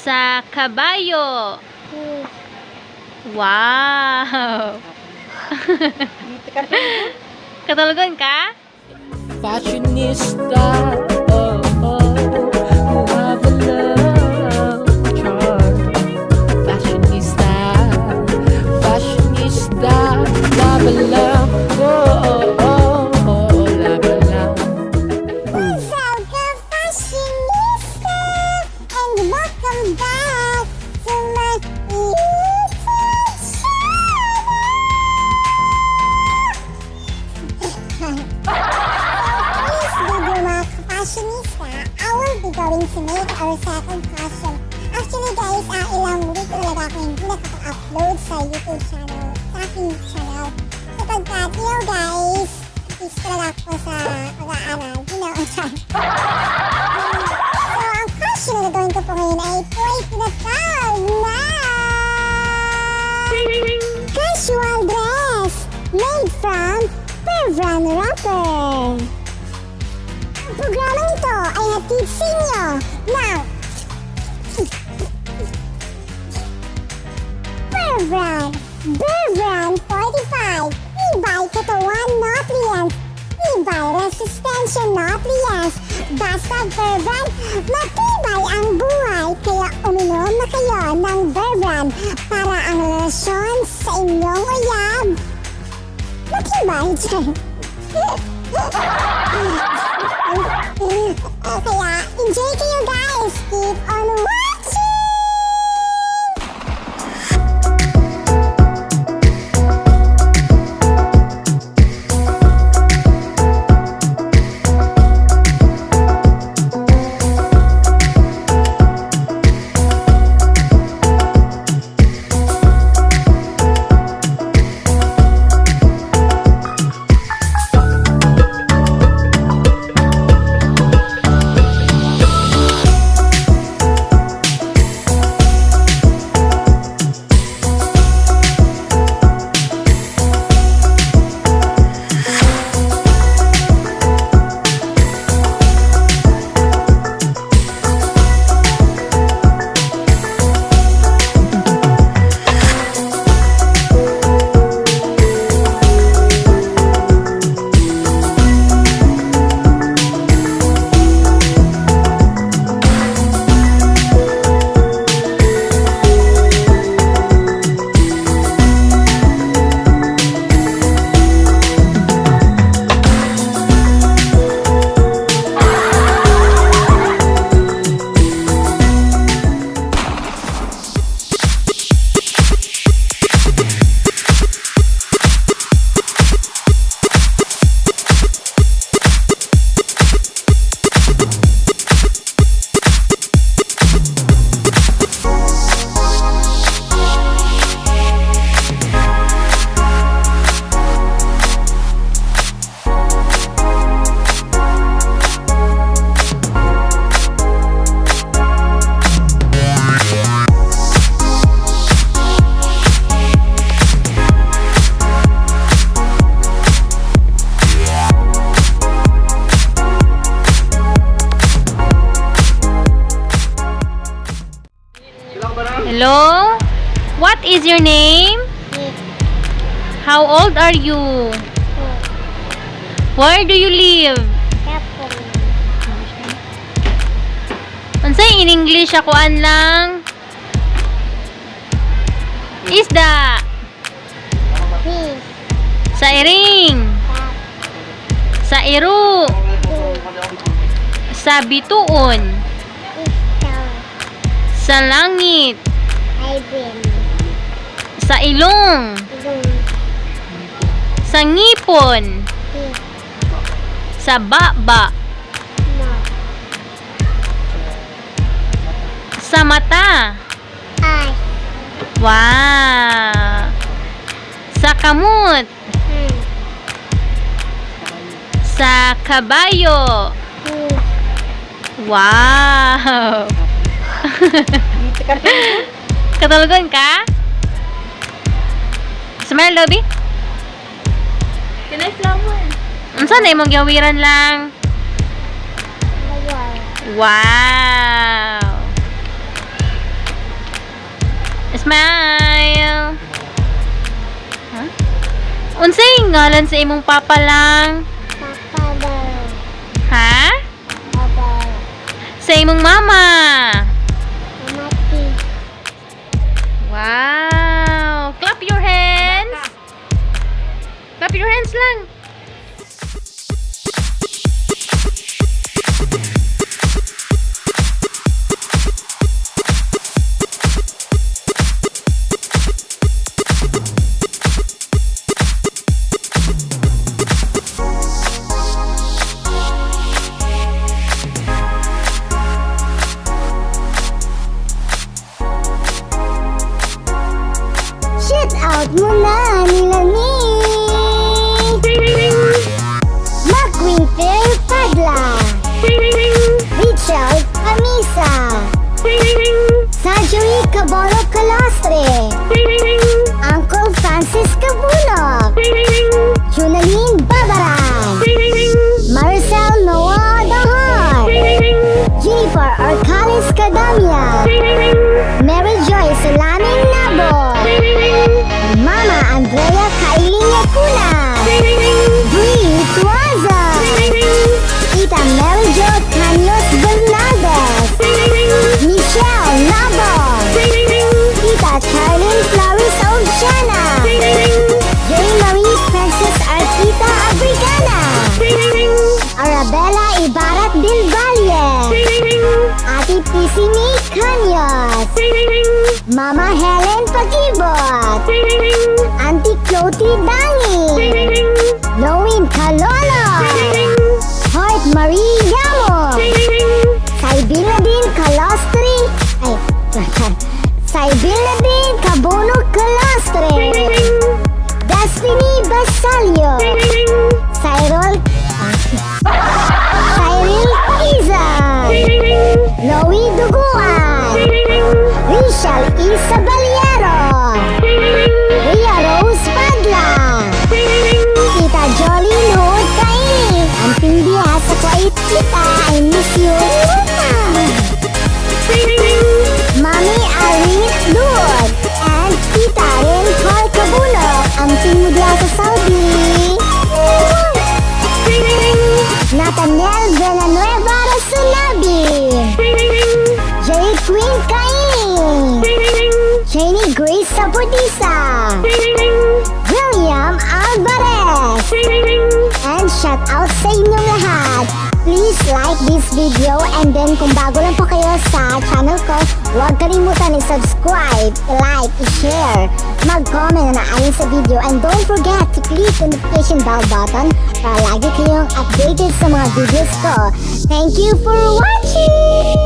Sa kabayo. Wow. Katulugan ka? Fashionista, oh, oh, who have a love charm. Fashionista, fashionista, love, love, oh, oh, oh, oh, love, love. What's up, the fashionista, and welcome back to my YouTube fashionista, I will be going to make our second fashion. Actually guys, ilang week talaga ako hindi nakaka-upload sa YouTube channel, sa aking channel. Sapagkat, you know guys, is talaga ako sa pag-aaral, you know, so, ang fashion na gagawin ko po ngayon ay ito ay tinatawag na casual dress made from Pervan wrapper. Ang programang ito ay hatid sa inyo ng Pervan 45, tibay katawan nutrients, tibay resistensya nutrients, basta Pervan, matibay ang buhay, kaya uminom na kayo ng Pervan para ang relasyon sa inyong uyab matibay dyan. Kaya enjoy kayo guys, keep on watching! Hello? What is your name? How old are you? Where do you live? Sapong. Unsay in English akuan lang? Isda. Fish. Sa iring. Sa iru. Sa bituon. Ikaw. Sa langit. Ibin. Sa ilong. Ilong. Sa ngipon. Fish. Sa baba. No. Sa mata. Ay. Wow. Sa kamot. Sa kabayo. Wow. Katulugan ka? Smile, Lobby? Kinay flower. Unsa na imong gawiran lang? Flower. Wow. Smile! Huh? Unsay ngalan sa imong papa lang? Papa. Ha? Papa. Sa imong mama? Mati. Wow! Clap your hands! Clap your hands lang! Shout out muna nila ni McWinter Padla, Richard Camisa, Sajuri Cabolo Calastre, Uncle Francis Cabulok, Junaline Babaran, Marcel Noah Dahar, Jennifer Arcalis Cadamia, Mary Joy Salaming Nabo, Mama Andrea Cailing Yakuna, Bree Tuaza, Tita Mary Jo Canos Bernaldez, Michelle Nabo, Tita Charlene Flores of Joannah, Jane Marie Princess Artita Abrigana, Arabella Ibarat Del Valle, Ate Pisimi Canyos, Mama Helen Pagibot, Auntie Clothy Dangi, Lowin Kalolo, Heart Marie Yamo, Saibiladin Kalostri, Saibiladin Kabono Kalostre, Destiny Basalio, Cyril Iza, Loie Duguan, Rachel Isa Baliero, Ria Rose Padla, Tita Jolie Lord Kaini, ang pindiya sa kwait kita, I miss you. Mami Irene Lord, and Tita Ren Carl Cabulo, ang pindiya sa Saudi. Nathaniel Villanueva Rasulabi, Jade Queen Cailing, Cheny Grace Saputisa, William Alvarez, and shout out sa inyong lahat. Please like this video, and then kung bago lang po kayo sa channel ko, huwag kalimutan i-subscribe, i-like, i-share, mag-comment na ayon sa video, and don't forget to click the notification bell button para lagi kayong updated sa mga videos ko. Thank you for watching!